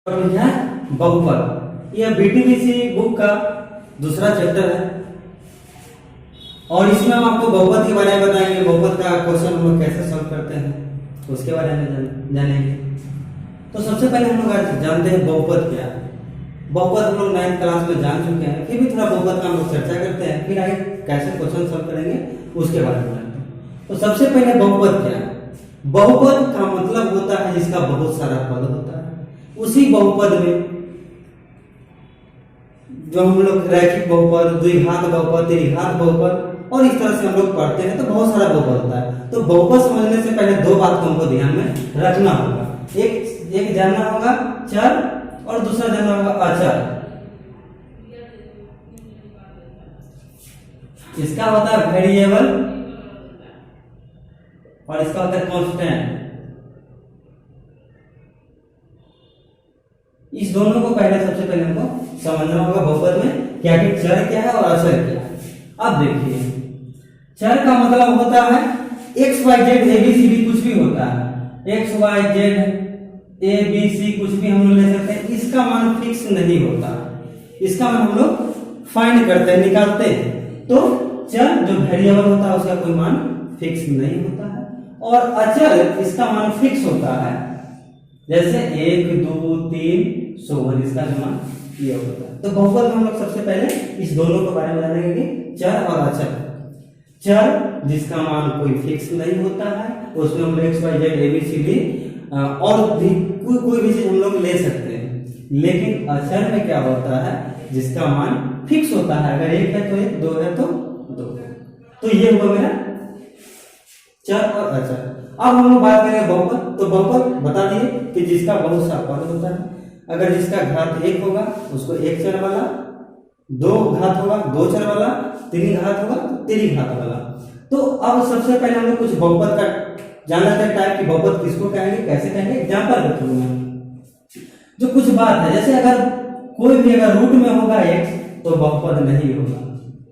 है बहुपद। यह बीटीबीसी बुक का दूसरा चैप्टर है और इसमें हम आपको बहुपद के बारे में बताएंगे। बहुपद का क्वेश्चन हम लोग कैसे सॉल्व करते हैं उसके बारे में जानेंगे। तो सबसे पहले हम लोग जानते हैं बहुपद क्या है। बहुपद हम लोग 9th क्लास में जान चुके हैं, फिर भी थोड़ा बहुपद का हम लोग चर्चा करते हैं, फिर आगे कैसे क्वेश्चन सॉल्व करेंगे उसके बारे में जानते हैं। तो सबसे पहले बहुपद क्या है। बहुपद का मतलब होता है जिसका बहुत सारा पद होता है। उसी बहुपद में जो हम लोग रैखिक बहुपद, द्विघात बहुपद, त्रिघात बहुपद और इस तरह से हम लोग पढ़ते हैं, तो बहुत सारा बहुपद होता है। तो बहुपद समझने से पहले दो बात को हमको ध्यान में रखना होगा। एक जानना होगा चर और दूसरा जानना होगा अचर। इसका होता है वेरिएबल और इसका होता है कांस्टेंट। इस दोनों को पहले सबसे पहले हमको समझना होगा बहुपद में क्या क्या चर क्या है और अचर क्या है। अब देखिए, चर का मतलब होता है X Y Z A B C D कुछ भी होता है। X Y Z A B C कुछ भी हम लोग ले सकते हैं। इसका मान फिक्स नहीं होता, इसका मान हम लोग फाइंड करते हैं, निकालते हैं। तो चर जो वेरिएबल होता है उसका कोई मान फिक्स नहीं होता है और अचर इसका मान फिक्स होता है। जैसे 1 2 3 सोवन इसका जो मान ये होता है। तो बहुपद में हम लोग सबसे पहले इस दोनों के बारे में जानेंगे, चर और अचर। चर जिसका मान कोई फिक्स नहीं होता है, उसमें हम लोग X Y Z A B C D और भी कोई भी चीज हम लोग ले सकते हैं। लेकिन अचर में क्या होता है जिसका मान फिक्स होता है। अगर 1 है तो 1, 2 है तो 2। तो ये हुआ मेरा चर और अचर। अब हम लोग बात करेंगे बहुपद। तो बहुपद बता दिए कि जिसका बहुत सा पद होता है। अगर जिसका घात 1 होगा उसको 1 चर वाला, 2 घात होगा 2 चर वाला, 3 घात होगा 3 घात वाला। तो अब सबसे पहले हम लोग कुछ बहुपद का जानना चाहते हैं कि बहुपद किसको कहेंगे, कैसे कहेंगे। एग्जांपल रखूंगा जो कुछ बात है, जैसे अगर कोई भी अगर रूट में होगा x तो बहुपद नहीं होगा,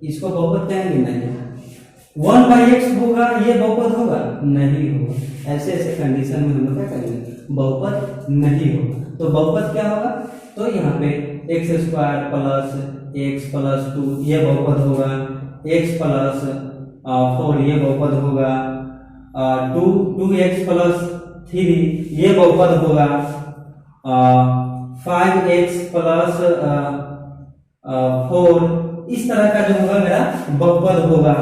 इसको बहुपद कहेंगे नहीं। 1/x होगा ये बहुपद होगा नहीं होगा। ऐसे ऐसे कंडीशन में हम लोग क्या करेंगे, बहुपद नहीं होगा। तो बहुपद क्या होगा, तो यहाँ पे x² + x + 2 ये बहुपद होगा, x + 4 ये बहुपद होगा, 2x + 3 ये बहुपद होगा, 5x + 4 इस तरह का जो होगा मेरा बहुपद होगा।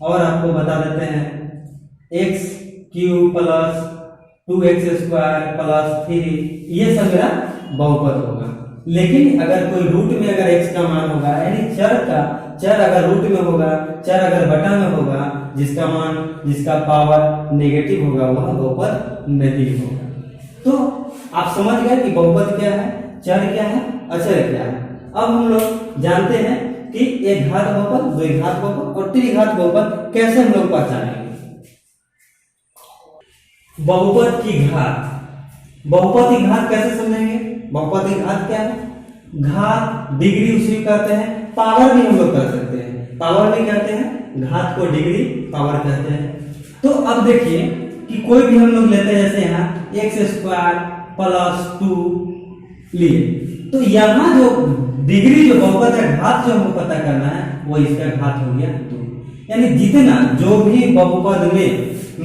और आपको बता देते हैं x³ + 2x² + 3 ये सब मेरा बहुपद होगा। लेकिन अगर कोई रूट में अगर x का मान होगा, यानी चर अगर रूट में होगा, चर अगर बटा में होगा, जिसका मान जिसका पावर नेगेटिव होगा वह बहुपद नहीं होगा। तो आप समझ गए कि बहुपद क्या है, चर क्या है, अचर क्या है। अब हम लोग जानते हैं कि एक घात बहुपद, द्विघात बहुपद और त्रिघात बहुपद कैसे हम लोग पहचानेंगे। बहुपद की घात, बहुपद की घात कैसे समझेंगे। बहुपद की घात क्या है, घात डिग्री उसी कहते हैं, पावर भी हम लोग कर सकते हैं। पावर भी कहते हैं, घात को डिग्री पावर कहते हैं। तो अब देखिए कि कोई भी हम लोग लेते हैं, जैसे यहाँ x² + 2 लिए, तो यहाँ जो डिग्री जो बहुपद है, घात जो हमको पता करना है वो इसका घात हो गया 2। यानी जितना जो भी बहुपद में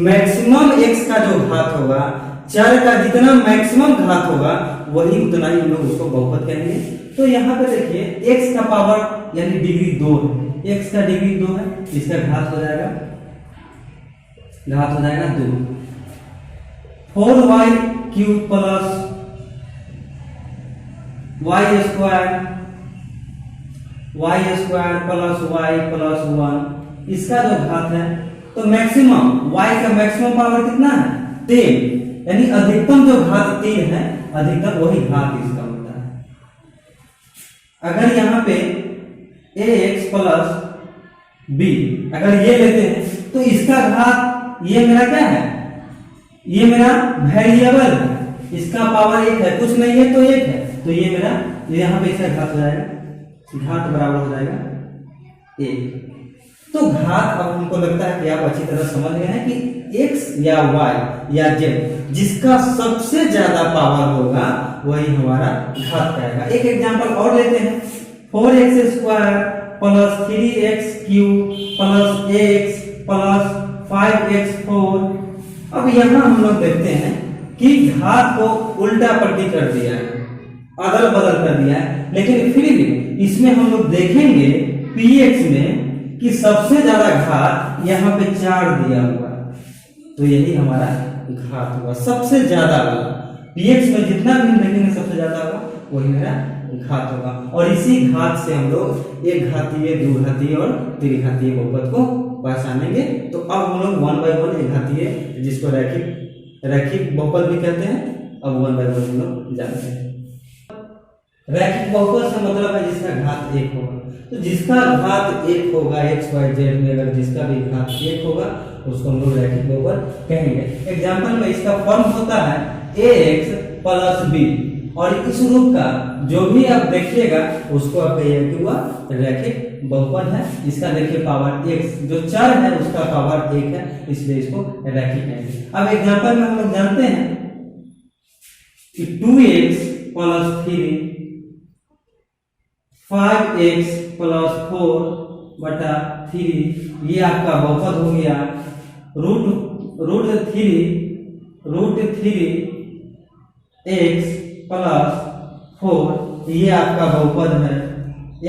मैक्सिमम x का जो घात होगा, चर का जितना मैक्सिमम घात होगा वही उतना ही हम लोग उसको बहुपद कहेंगे। तो यहाँ पे देखिए x का पावर यानी डिग्री 2 है, x का डिग्री 2 है, इसका घात हो जाएगा 2। 4y³ + y² + y + 1 इसका जो घात है, तो मैक्सिमम y का मैक्सिमम पावर कितना है 3, यानी अधिकतम जो घात 3 है, अधिकतम वही घात इसका होता है। अगर यहाँ पे ax + b अगर ये लेते हैं तो इसका घात ये मेरा क्या है, ये मेरा वेरिएबल है, इसका पावर 1 है, कुछ नहीं है तो 1 है, तो ये मेरा यहाँ पे इसका घात हो जाएगा, घात बराबर हो जाएगा 1। तो घात अब हमको लगता है कि आप अच्छी तरह समझ गए हैं कि एक्स या वाई या जेड जिसका सबसे ज्यादा पावर होगा वही हमारा घात कहेगा। एक एग्जांपल और लेते हैं, 4x² plus 3x³ plus x plus 5x4। अब यहाँ हम लोग देखते हैं कि घात को उल्टा पलटी कर दिया है, अदल बदल कर दिया है, लेकिन फिर भी इसमें हम लोग देखेंगे px में कि सबसे ज्यादा घात यहाँ पे 4 दिया हुआ है, तो यही हमारा घात हुआ सबसे ज्यादा वाला। px में जितना भी हम देखेंगे सबसे ज्यादा होगा वही मेरा घात होगा। और इसी घात से हम लोग एक घातीय, दो घातीय और त्रिघातीय बहुपद को पहचानेंगे। तो अब हम लोग 1 बाय 1 एक घातीय, जिसको रैखिक बहुपद भी कहते हैं, अब 1 बाय 1 हम लोग जानते हैं। रैखिक बहुपद से मतलब है जिसका घात 1 होगा। तो जिसका घात 1 होगा एक्स वाई जेड में, अगर जिसका भी घात 1 होगा उसको हम लोग रैखिक बहुपद कहेंगे। एग्जांपल में इसका फॉर्म होता है ax प्लस b, और इस रूप का जो भी आप देखिएगा उसको आप कहिए कि वह रैखिक बहुपद है। इसका देखिए पावर x, जो चर है उसका पावर 1 है, इसलिए इसको रैखिक कहेंगे। अब एग्जांपल में हम लोग जानते हैं कि 2x प्लस 3 5x प्लस 4 बटा 3 ये आपका बहुपद हो गया। रूट 3 x प्लस 4 ये आपका बहुपद है,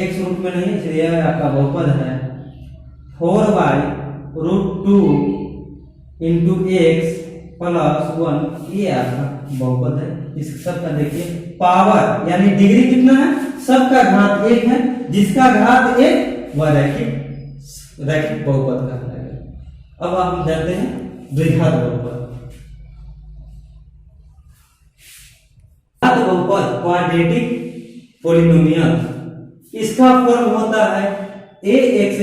x रूट में नहीं इसलिए यह आपका बहुपद है। 4/√2 इंटू x प्लस 1 ये आपका बहुपद है। इस सबका देखिए पावर यानी डिग्री कितना है, सबका घात 1 है, जिसका घात 1 वह रैखिक बहुपद कहलाएगा। अब हम जानते हैं द्विघात बहुपद। घात बहुपद क्वाड्रेटिक पॉलिनोमियल, इसका फॉर्म होता है ax²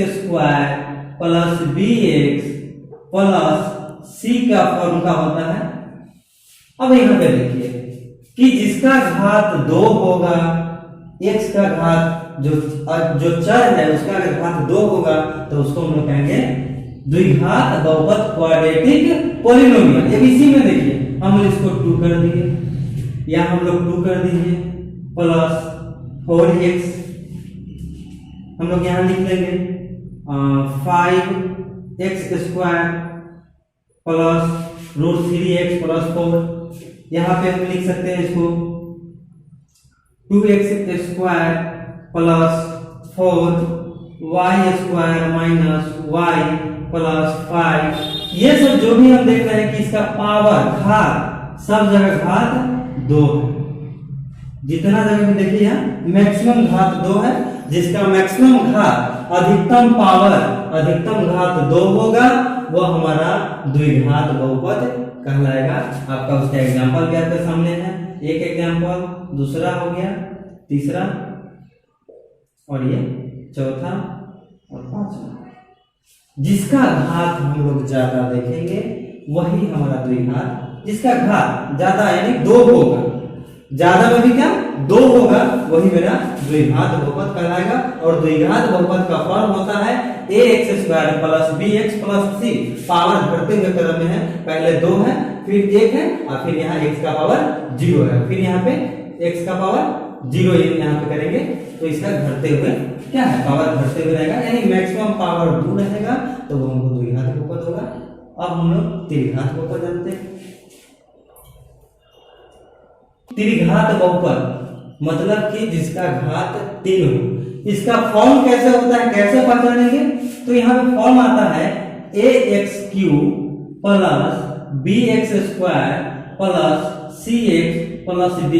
plus bx plus c का फॉर्म का होता है। अब यहाँ पे देखिए कि जिसका घात 2 होगा, x का घात जो चर है उसका अगर घात 2 होगा तो उसको हम लोग कहेंगे द्विघात बहुपद क्वाड्रेटिक पॉलिनोमियल। अब इसी में देखिए हम लोग इसको 2 कर दिए, या हम लोग 2 कर दीजिए प्लस 4x, हम लोग यहाँ लिख लेंगे 5x² प्लस √3x प्लस 4। यहाँ पे हम लिख सकते हैं इसको 2x² plus 4y² minus y plus 5। ये सब जो भी हम देख रहे हैं कि इसका पावर घात सब जगह घात 2 है, जितना जगह भी देखिए यहाँ मैक्सिमम घात 2 है। जिसका मैक्सिमम घात अधिकतम पावर अधिकतम घात 2 होगा वो हमारा द्विघात बहुपद कहलाएगा। आपका उसका एग्जांपल भी आपके सामने है, एक एग्जांपल, दूसरा हो गया, तीसरा और ये चौथा और पांचवा। जिसका घात हम लोग ज्यादा देखेंगे वही हमारा द्विघात, जिसका घात ज्यादा यानी 2 होगा, ज्यादा में भी क्या 2 होगा वही मेरा द्विघात बहुपद कहलाएगा। और द्विघात बहुपद का फॉर्म होता है ax² plus bx plus c। Power बढ़ते हुए क्रम में है, पहले 2 है फिर 1 है और फिर यहाँ x का पावर 0 है, फिर यहाँ पे x का पावर 0 यहाँ पे करेंगे तो इसका घटते हुए क्या है, पावर घटते हुए रहेगा, यानी मैक्सिमम पावर 2 रहेगा तो वो हमको द्विघात बहुपद होगा। अब हम लोग त्रिघात बहुपद जानते हैं। त्रिघात बहुपद मतलब कि जिसका घात 3 हो। इसका फॉर्म कैसे होता है, कैसे पहचानेंगे, तो यहाँ पे फॉर्म आता है ax³ plus bx² plus cx plus d,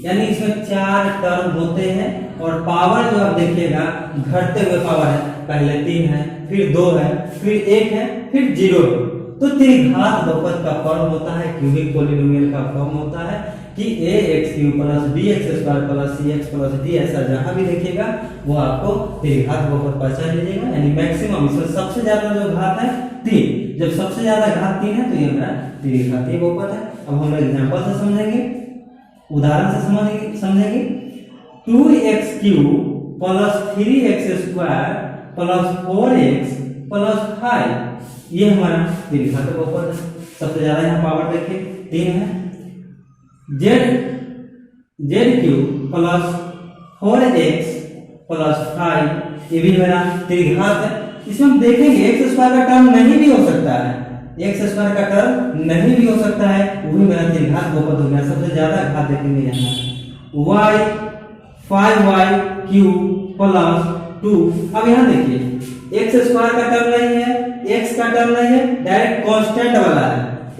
यानी इसमें 4 टर्म होते हैं और पावर जो आप देखिएगा घटते हुए पावर है, पहले 3 है फिर 2 है फिर 1 है फिर 0 है। तो त्रिघात बहुपद का फॉर्म होता है क्यूबिक पॉलिनोमियल का फॉर्म होता है कि ax³ plus bx² plus cx plus d, ऐसा जहां भी देखिएगा वो आपको त्रिघात बहुपद पहचान लीजिएगा, यानी मैक्सिमम इसमें सबसे ज्यादा जो घात है 3, जब सबसे ज्यादा घात 3 है तो ये मेरा त्रिघातीय बहुपद है। अब हम एग्जांपल से समझेंगे, उदाहरण से समझेंगे 2x³ plus 3x² plus 4x plus 5 ये हमारा द्विघात बहुपद है। सबसे ज्यादा यहाँ पावर देखिए 3 है। Z cube plus 4x plus 5 ये भी मेरा त्रिघात है। इसमें हम देखेंगे एक्स स्क्वायर का टर्म नहीं भी हो सकता है, एक्स स्क्वायर का टर्म नहीं भी हो सकता है, वो भी मेरा त्रिघात बहुपद हो गया। सबसे ज्यादा घात देखेंगे यहाँ y 5y क्यूब प्लस 2। अब यहाँ देखिए एक्स स्क्वायर का टर्म नहीं है, एक्स का टर्म नहीं है, डायरेक्ट कांस्टेंट वाला है,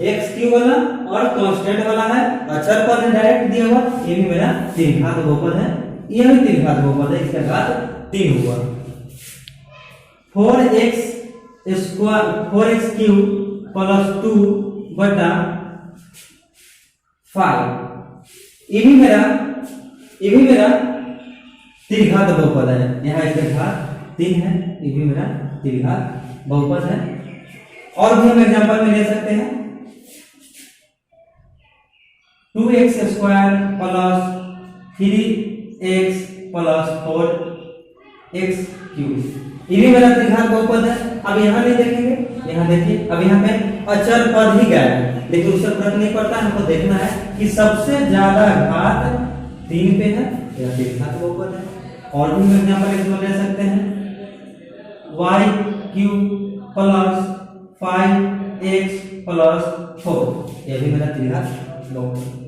एक्स क्यूब वाला और कांस्टेंट वाला है, अचर पद है डायरेक्ट दिया हुआ। ये भी मेरा त्रिघात बहुपद है, ये भी त्रिघात बहुपद है, इसका घात 3 हुआ। 4x क्यूब प्लस 2 बटा 5 ये भी मेरा त्रिघात बहुपद है। यहाँ इसका घात 3 है, ये भी मेरा त्रिघात बहुपद है। और भी हम एग्जांपल में ले सकते हैं 2x square plus 3x plus 4x cube ये भी मेरा त्रिघात बहुपद है। अब यहाँ नहीं देखेंगे, यहाँ देखिए अब यहाँ पे अचर पद ही गया है, लेकिन उससे फर्क नहीं पड़ता, हमको देखना है कि सबसे ज्यादा घात 3 पे है या त्रिघात बहुपद है। और भी एग्जांपल इसमें ले सकते हैं y cube plus 5x plus 4 ये भी मेरा त्रिघात बहुपद है।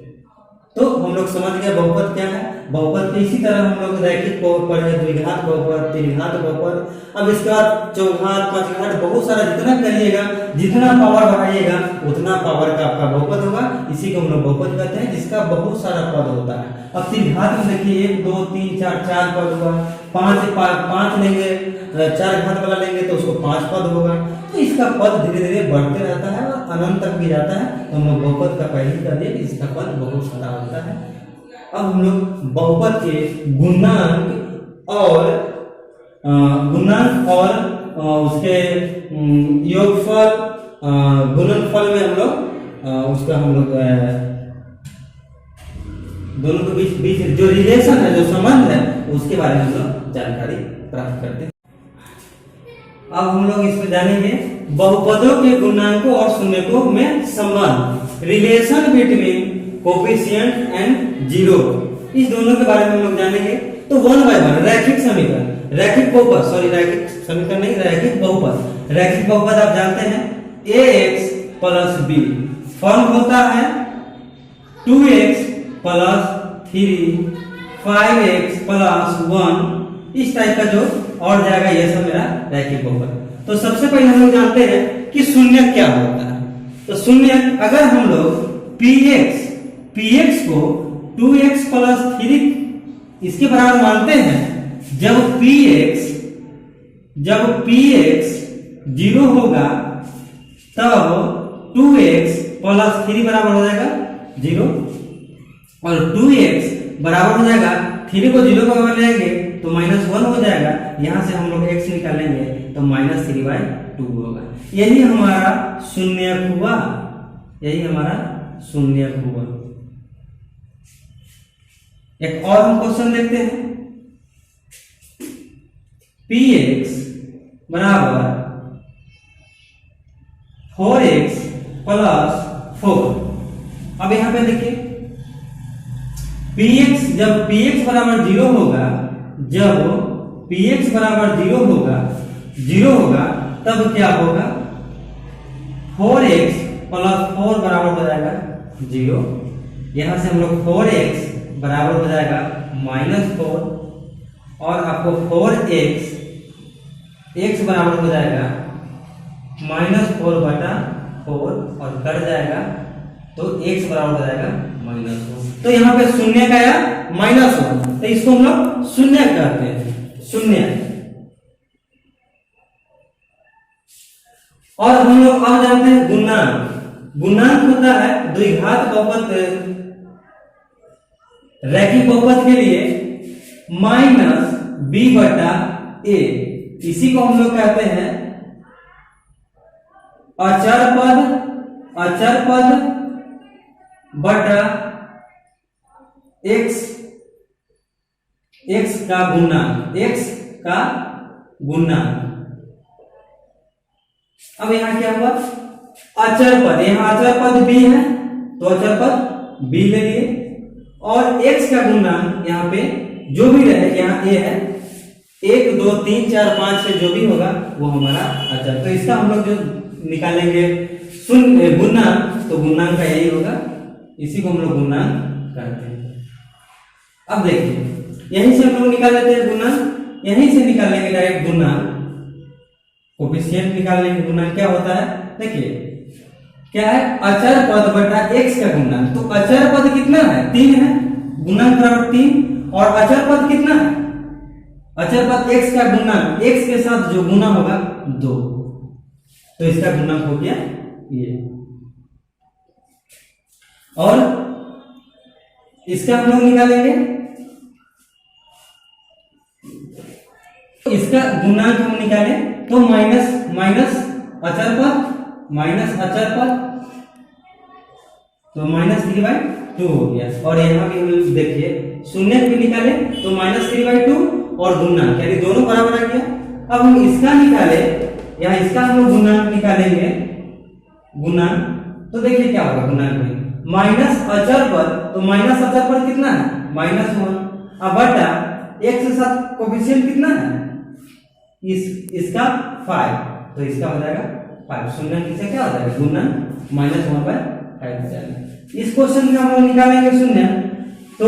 तो हम लोग समझ गए बहुपद क्या है। बहुपद के इसी तरह हम लोग रैखिक बहुपद पढ़े, द्विघात बहुपद, त्रिघात बहुपद। अब इसके बाद चौघात, पांचघात, बहुत सारा जितना करिएगा, जितना पावर बढ़ाइएगा उतना पावर का आपका बहुपद होगा। इसी को हम लोग बहुपद कहते हैं, जिसका बहुत सारा पद होता है। अब त्रिघात में देखिए 1 2 3 4 4 पद हुआ, 5 लेंगे, 4 घात वाला लेंगे तो उसको 5 पद होगा। तो इसका पद धीरे धीरे बढ़ते रहता है और अनंत तक भी जाता है। तो हम लोग बहुपद का पहले ही कर दिए, इसका पद बहुत सारा होता है। अब हम लोग बहुपद के गुणांक और उसके योगफल, गुणनफल में हम लोग उसका हम लोग दोनों के बीच जो रिलेशन है, जो संबंध है, उसके बारे में हम लोग जानकारी प्राप्त करते हैं। अब हम लोग इसमें जानेंगे बहुपदों के गुणांकों और शून्यकों में संबंध, relation between coefficient and zero, इस दोनों के बारे में हम लोग जानेंगे। तो 1 बाय 1 रैखिक समीकरण, रैखिक बहुपद, सॉरी रैखिक समीकरण नहीं, रैखिक बहुपद। रैखिक बहुपद आप जानते हैं ax प्लस b फॉर्म होता है 2x प्लस 3 5x प्लस 1, इस टाइप का जो और जाएगा ये सब मेरा रैखिक बहुपद। तो सबसे पहले हम लोग जानते हैं कि शून्य क्या होता है। तो शून्य अगर हम लोग px को 2x प्लस 3 इसके बराबर मानते हैं, जब px 0 होगा तब 2x प्लस 3 बराबर हो जाएगा 0, और 2x बराबर हो जाएगा 3 को 0 का बराबर लेंगे तो -1 हो जाएगा। यहां से हम लोग x निकालेंगे तो -3/2 होगा। यही हमारा शून्यक हुआ, यही हमारा शून्यक हुआ। एक और हम क्वेश्चन देखते हैं px बराबर 4x प्लस 4। अब यहां पे देखिए px, जब px बराबर 0 होगा, जब px बराबर 0 होगा तब क्या होगा, 4x प्लस 4 बराबर हो जाएगा 0। यहां से हम लोग 4x बराबर हो जाएगा -4, और आपको 4x x बराबर हो जाएगा -4/4 और कट जाएगा तो x बराबर हो जाएगा -1। तो यहाँ पे शून्य का या -1, तो इसको हम लोग शून्य कहते हैं, शून्य। और हम लोग अब जानते हैं गुणांक। गुणांक होता है द्विघात बहुपद, रैखिक बहुपद के लिए -b/a, इसी को हम लोग कहते हैं अचर पद बटा x का गुणांक, x का गुणांक। अब यहाँ क्या हुआ, अचर पद, यहाँ अचर पद b है तो अचर पद b ले लिए, और x का गुणनांक यहाँ पे जो भी रहे, यहाँ a है 1 2 3 4 5 से जो भी होगा वो हमारा अचर। तो इसका हम लोग जो निकालेंगे शून्य गुणनांक, तो गुणनांक का यही होगा, इसी को हम लोग गुणनांक कहते हैं। अब देखिए यहीं से हम लोग निकाल लेते हैं गुणनांक, यहीं से निकाल लेंगे डायरेक्ट गुणनांक, कोफिशिएंट निकाल लेंगे। गुणनांक क्या होता है, देखिए क्या है, अचर पद बटा x का गुणनांक। तो अचर पद कितना है, 3 है, गुणनांक बराबर 3, और अचर पद कितना है, अचर पद x का गुणनांक x के साथ जो गुना होगा 2, तो इसका गुणनांक हो गया ये। और इसका हम लोग निकालेंगे, इसका गुणनांक हम निकालें तो माइनस माइनस अचर पद माइनस अचर पद, तो -3/2 हो गया। और यहाँ भी हम देखिए शून्य भी निकाले तो -3/2 और गुणनांक यानी दोनों बराबर आ गया। अब हम इसका निकाले, यहाँ इसका हम लोग गुणनांक निकालेंगे, गुणनांक तो देखिए क्या होगा गुणनांक में, माइनस अचर पद, तो माइनस अचर पद कितना है -1, अब बटा x के साथ कोफिशिएंट कितना है, इसका 5, तो इसका हो जाएगा 5, शून्य किसे क्या हो जाएगा गुणनांक -1/5 हो जाएगा। इस क्वेश्चन में हम लोग निकालेंगे शून्य, तो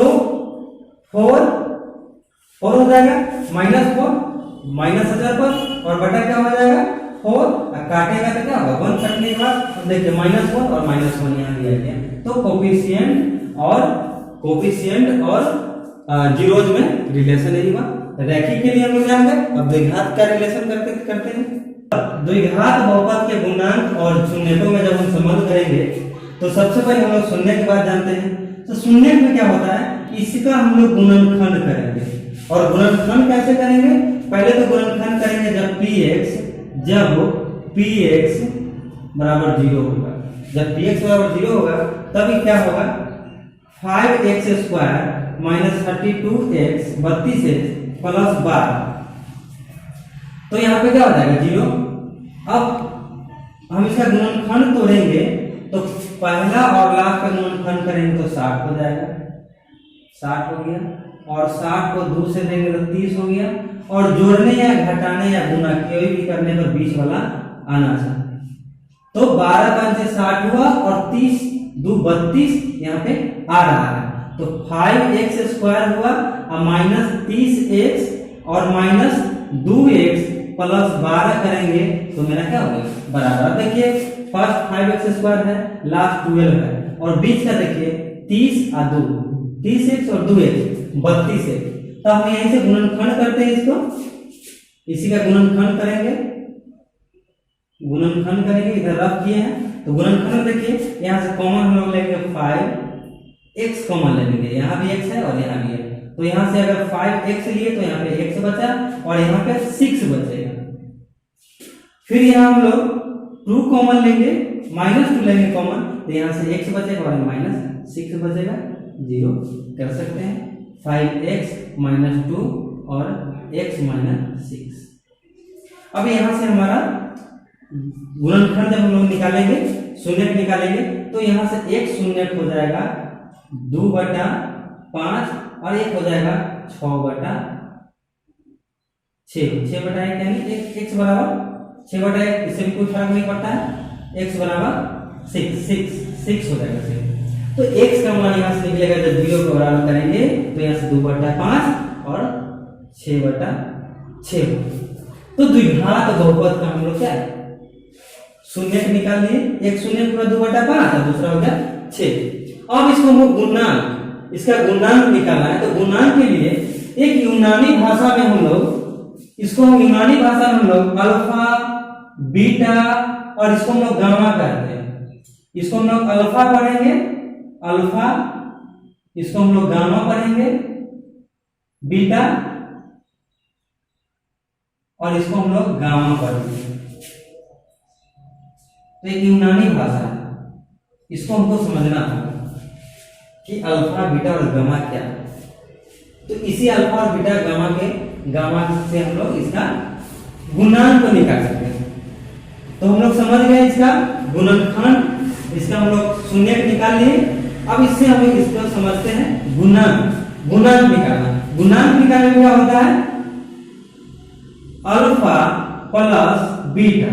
4 हो जाएगा, -4 माइनस अचर पद और बटा क्या हो जाएगा 4, काटेगा तो क्या होगा 1 कटने के बाद देखिए -1 और -1 यहाँ दिया गया। तो कोफिशिएंट और जीरोज में रिलेशन यही हुआ। रैखिक के लिए हम लोग जान गए, अब द्विघात का रिलेशन करते हैं। द्विघात बहुपद के गुणांक और शून्यकों में जब हम संबंध करेंगे तो सबसे पहले हम लोग शून्य की बात जानते हैं। तो शून्य में क्या होता है, इसका हम लोग गुणनखंड करेंगे, और गुणनखंड कैसे करेंगे, पहले तो गुणनखंड करेंगे जब px बराबर 0 होगा। जब px बराबर 0 होगा तभी क्या होगा, 5x square -32x 32x plus 12, तो यहाँ पे क्या हो जाएगा 0। अब हम इसका गुणनखंड तोड़ेंगे तो पहला और लास्ट का गुणनखंड करेंगे तो 60 हो जाएगा, 60 हो गया, और 60 को 2 से देंगे तो 30 हो गया, और जोड़ने या घटाने या गुना कोई भी करने पर 20 वाला आना चाहिए। तो 12 5 से 60 हुआ और 30 2 32 यहाँ पे आ रहा है, तो 5x स्क्वायर हुआ और -30x और -2x प्लस 12 करेंगे तो मेरा क्या होगा बराबर। देखिए फर्स्ट 5x स्क्वायर है, लास्ट 12 है, और बीच का देखिए 30 और 2 30x और 2x 32x। तो हम यहीं से गुणनखंड करते हैं, इसको इसी का गुणनखंड करेंगे, गुणनखंड करेंगे, इधर रख किए हैं तो गुणनखंड देखिए यहाँ से कॉमन हम लोग लेंगे 5x कॉमन लेंगे, यहाँ भी x है और यहाँ भी है, तो यहाँ से अगर 5x लिए तो यहाँ पे x बचा और यहाँ पे 6 बचेगा। फिर यहाँ हम लोग 2 कॉमन लेंगे, -2 लेंगे कॉमन, तो यहाँ से x बचेगा और -6 बचेगा, 0 कर सकते हैं, 5x -2 और x -6। अब यहाँ से हमारा गुणनखंड जब हम लोग निकालेंगे, शून्य निकालेंगे, तो यहाँ से एक शून्य हो जाएगा 2/5 और एक हो जाएगा 6/6, 6/1 यानी x बराबर 6/1, इससे भी कोई फर्क नहीं पड़ता है, x बराबर 6 हो जाएगा 6। तो x का मान यहाँ से निकलेगा, जब 0 को बराबर करेंगे तो यहाँ से 2/5 और 6/6। तो द्विघात बहुपद का हम लोग क्या है, शून्य निकाल लिए, एक शून्य पूरा 2/5 और दूसरा हो गया 6। अब इसको हम गुणनांक, इसका गुणनांक निकालना है, तो गुणनांक के लिए एक यूनानी भाषा में हम लोग इसको यूनानी भाषा में हम लोग अल्फा बीटा और इसको हम लोग गामा कहते हैं। इसको हम लोग अल्फा पढ़ेंगे, अल्फा, इसको हम लोग गामा पढ़ेंगे, बीटा और इसको हम लोग गामा पढ़ेंगे। तो एक यूनानी भाषा है, इसको हमको समझना होगा कि अल्फा बीटा और गामा क्या है। तो इसी अल्फा और बीटा गामा से हम लोग इसका गुणांक को निकाल सकते हैं। तो तो हम लोग समझ गए इसका गुणनखंड, इसका हम लोग शून्यक निकाल लिए। अब इससे हम लोग इसको समझते हैं गुणांक। गुणांक निकालना, गुणांक निकालने में क्या होता है, alpha plus beta.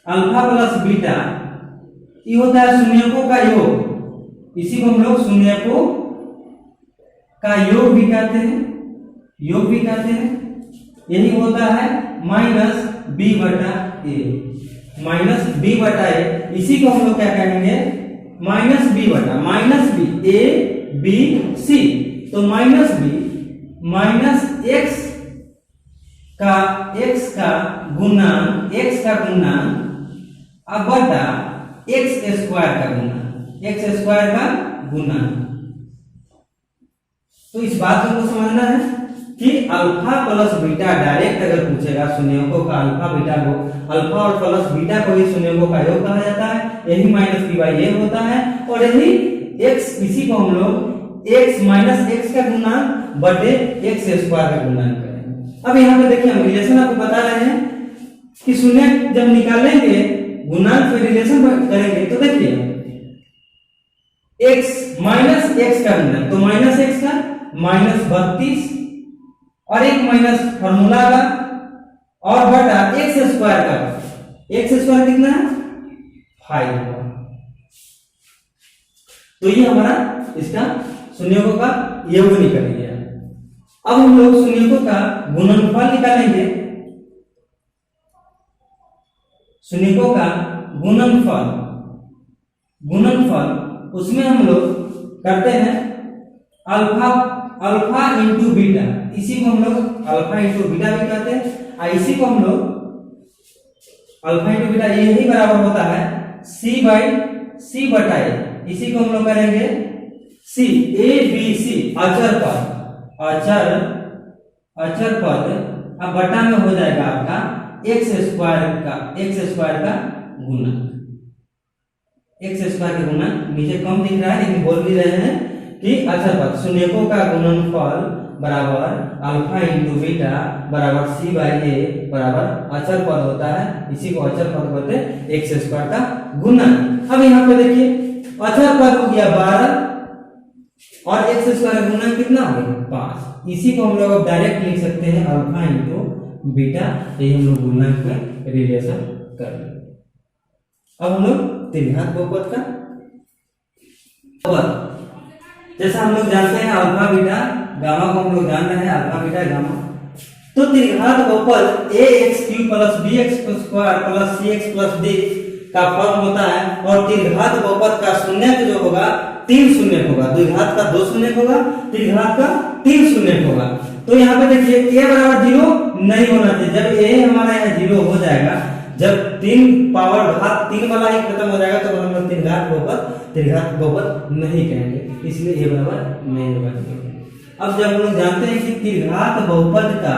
Alpha plus beta ये होता है शून्यकों का योग, इसी को हम लोग शून्यकों का योग भी कहते हैं, योग भी कहते हैं। यही होता है माइनस बी बटा ए, माइनस बी बटा ए, इसी को हम लोग क्या कहेंगे, माइनस बी बटा minus B, A B C. तो माइनस बी माइनस एक्स का गुणांक, एक्स का गुणांक अब बटा एक्स स्क्वायर का गुणांक, एक्स स्क्वायर का गुणांक। तो इस बात को समझना है कि अल्फा प्लस बीटा डायरेक्ट अगर पूछेगा शून्यकों का अल्फा बीटा को, अल्फा और प्लस बीटा को ही शून्यकों का योग कहा जाता है, यही माइनस बी बाई ए होता है। और यही एक्स, इसी को हम लोग एक्स माइनस एक्स का गुणांक बटे एक्स स्क्वायर का गुणांक करेंगे। अब यहाँ पे देखिए हम रिलेशन आपको बता रहे हैं कि शून्य जब निकालेंगे गुणांक में रिलेशन करेंगे तो देखिए x माइनस एक्स का गुणन, तो माइनस एक्स का माइनस 32 और एक माइनस फॉर्मूला का और बटा एक्स स्क्वायर का, एक्स स्क्वायर कितना है 5। तो ये हमारा इसका शून्यकों का योग निकल गया। अब हम लोग शून्यकों का गुणनफल निकालेंगे, शून्यकों का गुणनफल, गुणनफल उसमें हम लोग करते हैं अल्फा, अल्फा इंटू बीटा, इसी को हम लोग अल्फा इंटू बीटा भी कहते हैं। और इसी को हम लोग अल्फा इंटू बीटा यही बराबर होता है सी बाई सी बटा ए, इसी को हम लोग करेंगे सी, ए बी सी अचर पद, अचर पद अब बटा में हो जाएगा आपका एक्स स्क्वायर का गुणा, एक्स स्क्वायर का गुणा। नीचे कम दिख रहा है लेकिन बोल भी रहे हैं कि अचर पद शून्यकों का गुणनफल बराबर अल्फा इंटू बीटा बराबर सी बाई ए बराबर अचर पद होता है, इसी को अचर पद बोलते हैं, एक्स स्क्वायर का गुणा। अब यहाँ पे देखिए अचर पद हो गया 12 और एक्स स्क्वायर का गुणा कितना हो गया 5, इसी को हम लोग अब डायरेक्ट लिख सकते हैं अल्फा इंटू बीटा, यही हम लोग गुणनक में रिलेशन कर रहे हैं। अब हम लोग त्रिघात बहुपद का, जैसा हम लोग जानते हैं अल्फा बीटा गामा को हम लोग जान रहे हैं, अल्फा बीटा गामा। तो त्रिघात बहुपद ax³ plus bx² plus cx plus d का फॉर्म होता है। और त्रिघात बहुपद का शून्यक जो होगा 3 शून्यक होगा, द्विघात का 2 शून्यक होगा, त्रिघात का 3 शून्यक होगा। तो यहाँ पे देखिए a बराबर 0 नहीं होना चाहिए, जब a हमारा यहाँ 0 हो जाएगा, जब 3 पावर घात 3 वाला ही खत्म हो जाएगा तो हम लोग त्रिघात बहुपद नहीं कहेंगे, इसलिए ये बराबर नहीं होगा। अब जब हम लोग जानते हैं कि त्रिघात बहुपद का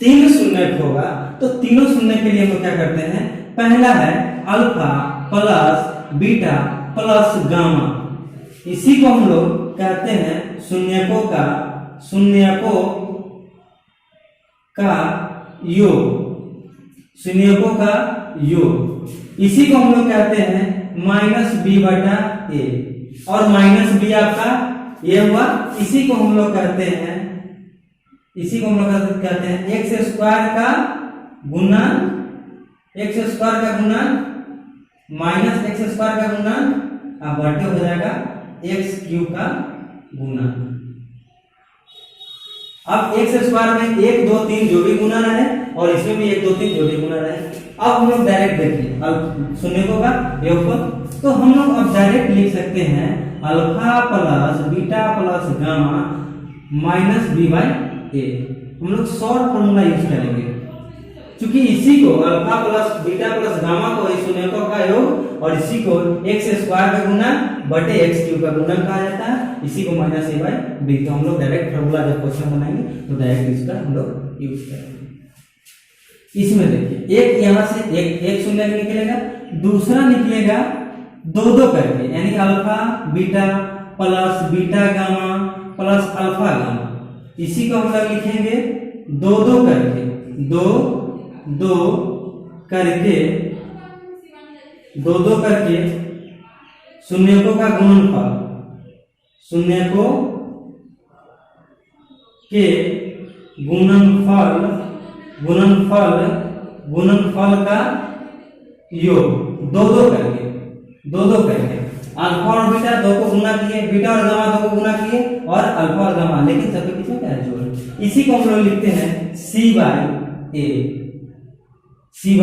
3 शून्यक होगा, तो तीनों शून्यक के लिए हम लोग क्या करते हैं, पहला है alpha plus beta plus gamma, इसी को हम लोग कहते हैं शून्यकों का योग, शून्यकों का योग। इसी को हम लोग कहते हैं माइनस बी बटा ए, और माइनस बी आपका ये हुआ, इसी को हम लोग कहते हैं एक्स स्क्वायर का गुणा, एक्स स्क्वायर का गुणा माइनस एक्स स्क्वायर का गुणा अब बटे हो जाएगा x³ का गुणा। अब एक्स स्क्वायर में 1 2 3 जो भी गुना रहे और इसमें भी 1 2 3 जो भी गुना रहे। अब हम लोग डायरेक्ट देखिए अब शून्यकों का योगफल, तो हम लोग अब डायरेक्ट लिख सकते हैं alpha plus beta plus gamma minus b by a. हम लोग शॉर्ट फॉर्मूला यूज करेंगे, क्योंकि इसी को alpha plus beta plus gamma को शून्यकों का योग और इसी को एक्स स्क्वायर का गुना बटे x³ का गुणन कहा जाता है, इसी को माइनस ए बाई बी। तो हम लोग डायरेक्ट फॉर्मूला जब क्वेश्चन बनाएंगे तो डायरेक्ट इसका हम लोग यूज करेंगे। इसमें देखिए एक यहाँ से एक शून्य निकलेगा, दूसरा निकलेगा 2 2 करके, यानी alpha beta plus beta gamma plus alpha gamma, इसी को हम लोग लिखेंगे 2 2 करके, 2 2 करके दो दो करके शून्यकों का गुणनफल, शून्यकों के गुणनफल का योग, दो दो करके अल्फा और बीटा दो को गुना किए, बीटा और गामा दो को गुना किए और अल्फा और गामा, लेकिन सबके बीच में क्या है, जोड़। इसी को हम लोग लिखते हैं c by a, c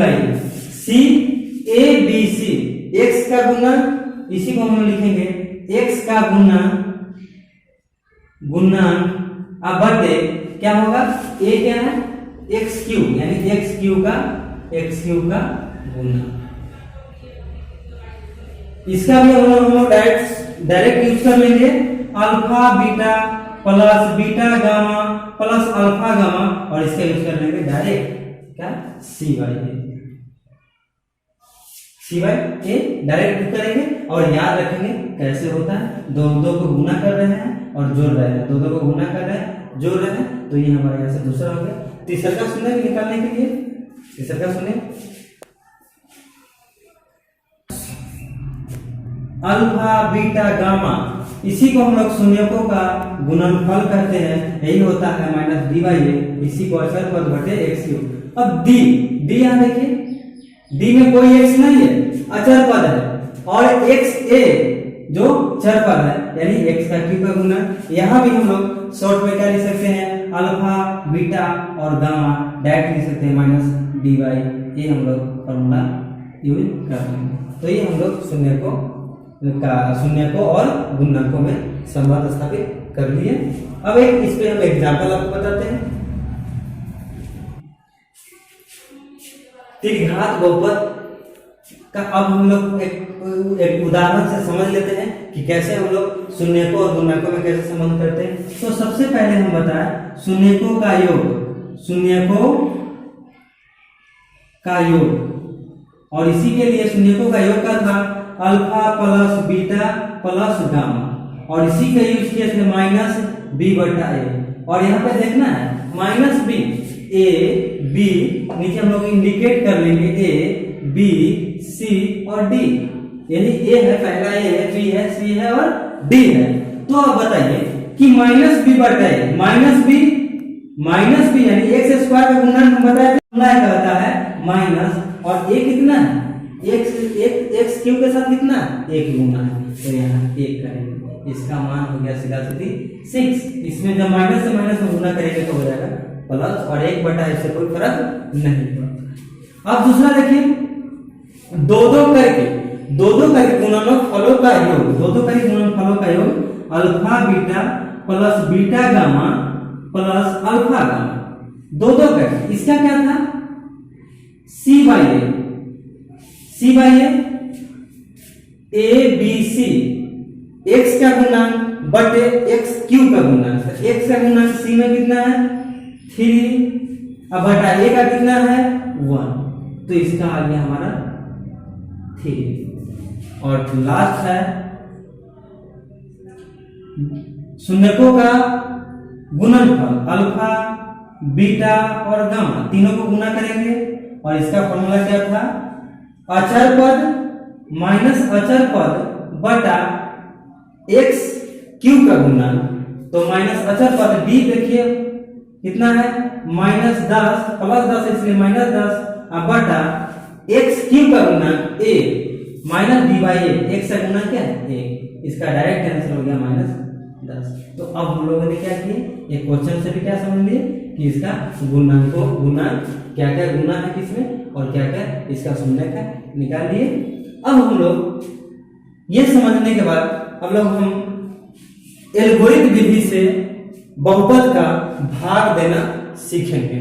a B c, x का गुना, इसी को हम लोग लिखेंगे एक्स का गुना अब बटे क्या होगा, ए क्या है, एक्स क्यूब, यानी एक्स क्यूब का गुना। इसका भी हम लोग डायरेक्ट यूज कर लेंगे, alpha beta plus beta gamma plus alpha gamma, और इसका यूज कर लेंगे डायरेक्ट क्या, सी बाई ए डायरेक्ट करेंगे और याद रखेंगे कैसे होता है, दो दो को गुना कर रहे हैं और जोड़ रहे हैं, दो दो को गुना कर रहे हैं जोड़ रहे हैं, तो ये हमारे यहाँ से दूसरा हो गया। तीसरा का शून्य निकालने के लिए, तीसरा का शून्य अल्फा बीटा गामा, इसी को हम लोग शून्यकों का गुणनफल कहते हैं, यही होता है माइनस डी बाई ए, इसी को अचर पद बटे एक्स क्यूब। अब डी यहाँ देखिए, डी में कोई एक्स नहीं है, अचर पद है, और एक्स ए जो चर पद है, यानी एक्स का क्यूब का गुना। यहाँ भी हम लोग शॉर्ट में क्या लिख सकते हैं, अल्फा बीटा और गामा डायरेक्ट लिख सकते हैं माइनस डी बाई ए, हम लोग फॉर्मूला यूज कर लेंगे। तो ये हम लोग शून्यकों और गुणनकों में संबंध स्थापित कर लिए। अब एक इस पे हम एग्जाम्पल आपको बताते हैं। त्रिघात बहुपद का अब हम लोग एक उदाहरण से समझ लेते हैं कि कैसे हम लोग शून्यकों और गुणनकों में कैसे संबंध करते हैं। तो सबसे पहले हम बताएं शून्यकों का योग, और इसी के लिए शून्यकों का योग का था alpha plus beta plus gamma, और इसी का यूज किए थे माइनस बी बटा ए। और यहाँ पे देखना है माइनस बी, ए बी, नीचे हम लोग इंडिकेट कर लेंगे ए बी सी और डी, यानी ए है, पहला ए है, बी है, सी है और डी है। तो अब बताइए कि माइनस बी बटा ए, माइनस बी यानी एक्स स्क्वायर का गुणन हम बताए कहता है माइनस, और ए कितना है, एक्स क्यूब के साथ कितना, एक गुना है, तो यहाँ एक करेंगे, इसका मान हो गया सीधा सीधी 6। इसमें जब माइनस से माइनस में गुना करेंगे तो हो जाएगा प्लस, और एक बटा, इससे कोई फर्क नहीं पड़ता। अब दूसरा देखिए, दो दो करके गुणनफलों का योग, alpha beta plus beta gamma plus alpha gamma, दो दो करके, इसका क्या था, c by a B c, x का गुणन बटे एक्स क्यूब का गुणन, एक्स का गुणन सी में कितना है 3, अब बटा ए का कितना है 1, तो इसका आ गया हमारा 3। और लास्ट है शून्यकों का गुणनफल, अल्फा बीटा और गामा तीनों को गुना करेंगे, और इसका फॉर्मूला क्या था, अचर पद माइनस अचर पद बटा एक्स क्यूब का गुणन। तो माइनस अचर पद डी देखिए कितना है माइनस 10 प्लस 10, इसलिए माइनस 10, अब बटा एक्स क्यूब का गुणन a minus d by a, x का गुणन क्या है ए, इसका डायरेक्ट आंसर हो गया माइनस 10। तो अब हम लोगों ने क्या किए, एक क्वेश्चन से भी क्या समझ लिए कि इसका गुणन क्या क्या गुना है किसमें और क्या क्या इसका शून्य का निकाल लिए। अब हम लोग ये समझने के बाद अब लोग हम एल्गोरिथम विधि से बहुपद का भाग देना सीखेंगे।